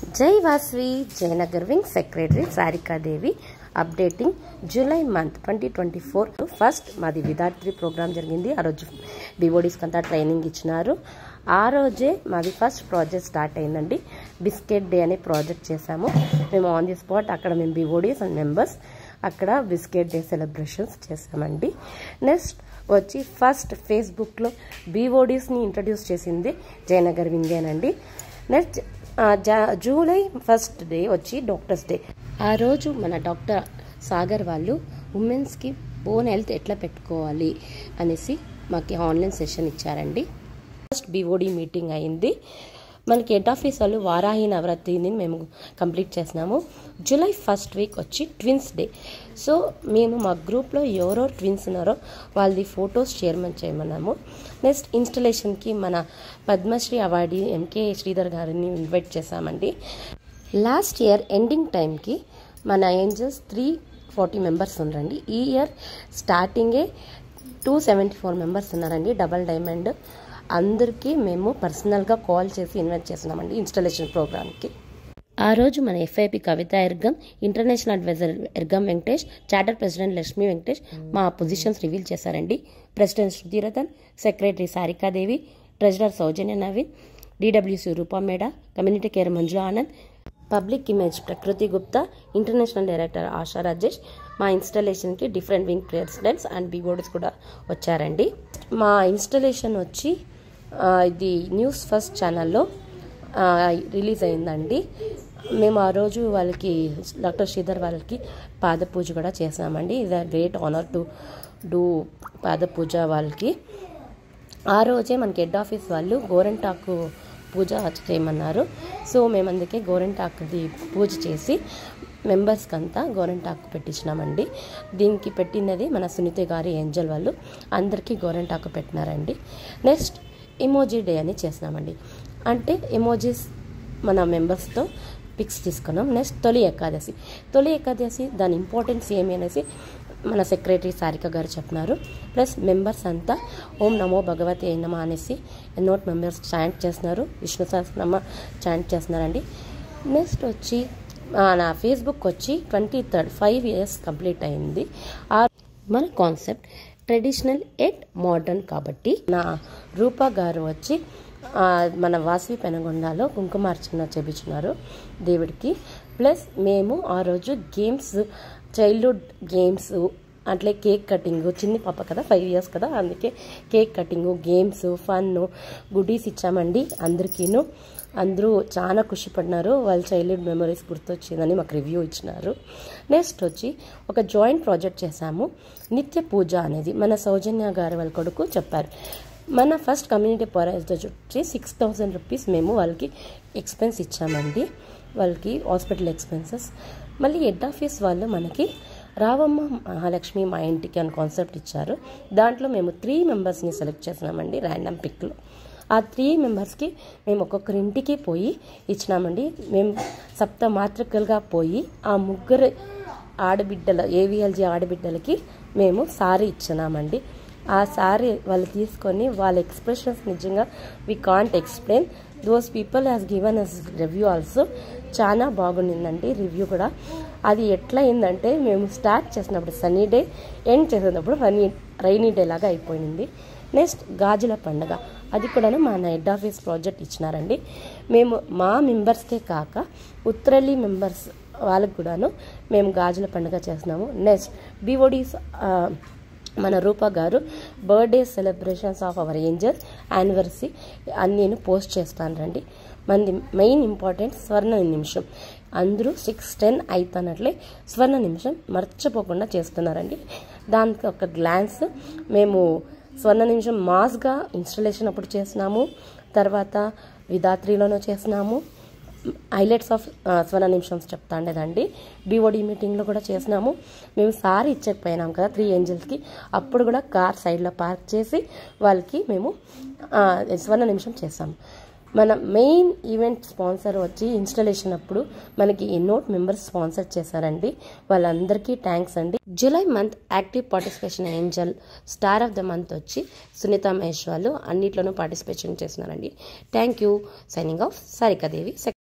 జై Vasavi Jayanagar wing secretary Sarika దేవి updating July month 2024 first మాది విద్యార్థి ప్రోగ్రామ్ జరిగింది. ఆ రోజు బీఓడీస్కి అంతా ట్రైనింగ్ ఇచ్చినారు. ఆ రోజే మాది ఫస్ట్ ప్రాజెక్ట్ స్టార్ట్ అయిందండి. బిస్కెట్ డే అనే ప్రాజెక్ట్ చేసాము మేము ఆన్ ది స్పాట్. అక్కడ మేము బీఓడీస్ అండ్ మెంబర్స్ అక్కడ బిస్కెట్ డే సెలబ్రేషన్స్ చేసామండి. నెక్స్ట్ వచ్చి ఫస్ట్ ఫేస్బుక్లో బీఓడీస్ని ఇంట్రడ్యూస్ చేసింది జయనగర్ వింగేనండి. నెక్స్ట్ జూలై ఫస్ట్ డే వచ్చి డాక్టర్స్ డే. ఆ రోజు మన డాక్టర్ సాగర్ వాళ్ళు ఉమెన్స్కి బోన్ హెల్త్ ఎట్లా పెట్టుకోవాలి అనేసి మాకు ఆన్లైన్ సెషన్ ఇచ్చారండి. ఫస్ట్ బీఓడి మీటింగ్ అయింది. మనకి హెడ్ ఆఫీస్ వాళ్ళు వారాహి నవరాత్రిని మేము కంప్లీట్ చేసినాము. జూలై ఫస్ట్ వీక్ వచ్చి ట్విన్స్ డే. సో మేము మా గ్రూప్లో ఎవరో ట్విన్స్ ఉన్నారో వాళ్ళది ఫొటోస్ చేయమన్నాము. నెక్స్ట్ ఇన్స్టలేషన్కి మన పద్మశ్రీ అవార్డీ ఎంకే శ్రీధర్ గారిని ఇన్వైట్ చేశామండి. లాస్ట్ ఇయర్ ఎండింగ్ టైంకి మన ఏంజల్స్ 340 మెంబర్స్ ఉన్నారండి. ఈ ఇయర్ స్టార్టింగే 274 మెంబర్స్ ఉన్నారండి. డబల్ డైమండ్ అందరికీ మేము పర్సనల్గా కాల్ చేసి ఇన్వైట్ చేస్తున్నామండి ఇన్స్టలేషన్ ప్రోగ్రామ్కి. ఆ రోజు మన FIP Kavitha Ergam, international advisor Ergam Venkatesh, charter president Lakshmi Venkatesh మా పొజిషన్స్ రివీల్ చేశారండి. President Shruthi Ratan, secretary Sarika Devi, treasurer Soujanya Naveen, DWC Roopa Meda, community care Manjula Anand, public image Prakruthi Gupta, international director Asha Rajesh. మా ఇన్స్టలేషన్కి డిఫరెంట్ వింగ్ ప్రెసిడెంట్స్ అండ్ బీబోర్డ్స్ కూడా వచ్చారండి. మా ఇన్స్టలేషన్ వచ్చి ఇది న్యూస్ ఫస్ట్ ఛానల్లో రిలీజ్ అయిందండి. మేము ఆ రోజు వాళ్ళకి డాక్టర్ శ్రీధర్ వాళ్ళకి పాద పూజ కూడా చేసామండి. ఇది గ్రేట్ ఆనర్ టు డూ పాద పూజ వాళ్ళకి. ఆ రోజే మనకి హెడ్ ఆఫీస్ వాళ్ళు గోరెంటాకు పూజ చేయమన్నారు. సో మేము అందుకే గోరెంటాకుది పూజ చేసి మెంబర్స్కి అంతా గోరెంటాకు పెట్టించినామండి. దీనికి పెట్టినది మన సునీత గారి ఏంజల్ వాళ్ళు అందరికీ గోరెంటాకు పెట్టినారండి. నెక్స్ట్ ఎమోజీ డే అని చేసినామండి. అంటే ఎమోజీస్ మన మెంబర్స్తో పిక్స్ తీసుకున్నాం. నెక్స్ట్ తొలి ఏకాదశి దాని ఇంపార్టెన్స్ ఏమి అనేసి మన సెక్రటరీ సారిక గారు చెప్పినారు. ప్లస్ మెంబర్స్ అంతా ఓం నమో భగవతి నమ అనేసి ఎన్నోట్ మెంబర్స్ చాంట్ చేస్తున్నారు. విష్ణు సహస్రనామ చాంట్ చేస్తున్నారండి. నెక్స్ట్ వచ్చి నా ఫేస్బుక్ వచ్చి 23rd 5 years కంప్లీట్ అయింది. మన కాన్సెప్ట్ ట్రెడిషనల్ ఎట్ మోడర్న్ కాబట్టి నా రూపా గారు వచ్చి మన వాసవి పెనగొండలో కుంకుమార్చన చేపించున్నారు దేవుడికి. ప్లస్ మేము ఆ రోజు గేమ్స్, చైల్డ్హుడ్ గేమ్స్ అట్లే కేక్ కటింగ్, చిన్ని పాప కదా 5 years కదా, అందుకే cake cutting, games, fun, goodies ఇచ్చామండి అందరికీను. అందరూ చాలా ఖుషి పడినారు. వాళ్ళ చైల్డ్హుడ్ మెమరీస్ గుర్తొచ్చిందని మాకు రివ్యూ ఇచ్చినారు. నెక్స్ట్ వచ్చి ఒక జాయింట్ ప్రాజెక్ట్ చేశాము, నిత్య పూజ అనేది. మన సౌజన్య గారు వాళ్ళ కొడుకు చెప్పారు. మన ఫస్ట్ కమ్యూనిటీ ప్రాజెక్ట్ వచ్చి 6,000 రూపీస్ మేము వాళ్ళకి ఎక్స్పెన్స్ ఇచ్చామండి, వాళ్ళకి హాస్పిటల్ ఎక్స్పెన్సెస్. మళ్ళీ హెడ్ ఆఫీస్ వాళ్ళు మనకి రావమ్మ మహాలక్ష్మి మా ఇంటికి అని కాన్సెప్ట్ ఇచ్చారు. దాంట్లో మేము 3 మెంబర్స్ని సెలెక్ట్ చేసినామండి ర్యాండమ్ పిక్లో. ఆ 3 మెంబర్స్కి మేము ఒక్కొక్కరి ఇంటికి పోయి ఇచ్చినామండి. మేము సప్త మాతృకలుగా పోయి ఆ 3 ఆడబిడ్డల ఏవిఎల్జీ ఆడబిడ్డలకి మేము సారీ ఇచ్చినామండి. ఆ సారీ వాళ్ళు తీసుకొని వాళ్ళ ఎక్స్ప్రెషన్స్ నిజంగా we can't explain. Those people has given us review also. చాలా బాగుండిందండి రివ్యూ కూడా. అది ఎట్లా అయిందంటే మేము స్టార్ట్ చేసినప్పుడు సన్నీ డే, ఎండ్ చేసేటప్పుడు రైనీ డే లాగా అయిపోయింది. నెక్స్ట్ గాజుల పండుగ, అది కూడా మా హెడ్ ఆఫీస్ ప్రాజెక్ట్ ఇచ్చినారండి. మేము మా మెంబర్స్కే కాక ఉత్తరల్లి మెంబర్స్ వాళ్ళకు కూడాను మేము గాజుల పండుగ చేసినాము. నెక్స్ట్ బీఓడీస్ మన రూపా గారు birthday celebrations of our angels anniversary అన్నీ పోస్ట్ చేస్తాను రండి. మనది మెయిన్ ఇంపార్టెంట్ స్వర్ణ నిమిషం. అందరూ 6:10 అవుతున్నట్లే స్వర్ణ నిమిషం మర్చిపోకుండా చేస్తున్నారండి. దానికి ఒక గ్లాన్స్ మేము స్వర్ణ నిమిషం మాస్గా ఇన్స్టలేషన్ అప్పుడు చేసినాము, తర్వాత విధాత్రిలోనూ చేసినాము. హైలైట్స్ ఆఫ్ స్వర్ణ నిమిషమ్స్ చెప్తా ఉండేదండి. బీఓడి మీటింగ్లో కూడా చేసినాము. మేము సారీ ఇచ్చకపోయినాం కదా 3 ఏంజల్స్కి, అప్పుడు కూడా కార్ సైడ్లో పార్క్ చేసి వాళ్ళకి మేము స్వర్ణ నిమిషం చేసాము. మన మెయిన్ ఈవెంట్ స్పాన్సర్ వచ్చి ఇన్స్టలేషన్ అప్పుడు మనకి ఎన్నో మెంబర్స్ స్పాన్సర్ చేశారండి. వాళ్ళందరికీ థ్యాంక్స్ అండి. July month active participation angel star of the month వచ్చి సునీత మహేష్ వాళ్ళు అన్నిట్లోనూ పార్టిసిపేషన్ చేస్తున్నారండి. Thank you. Signing off సారికాదేవి.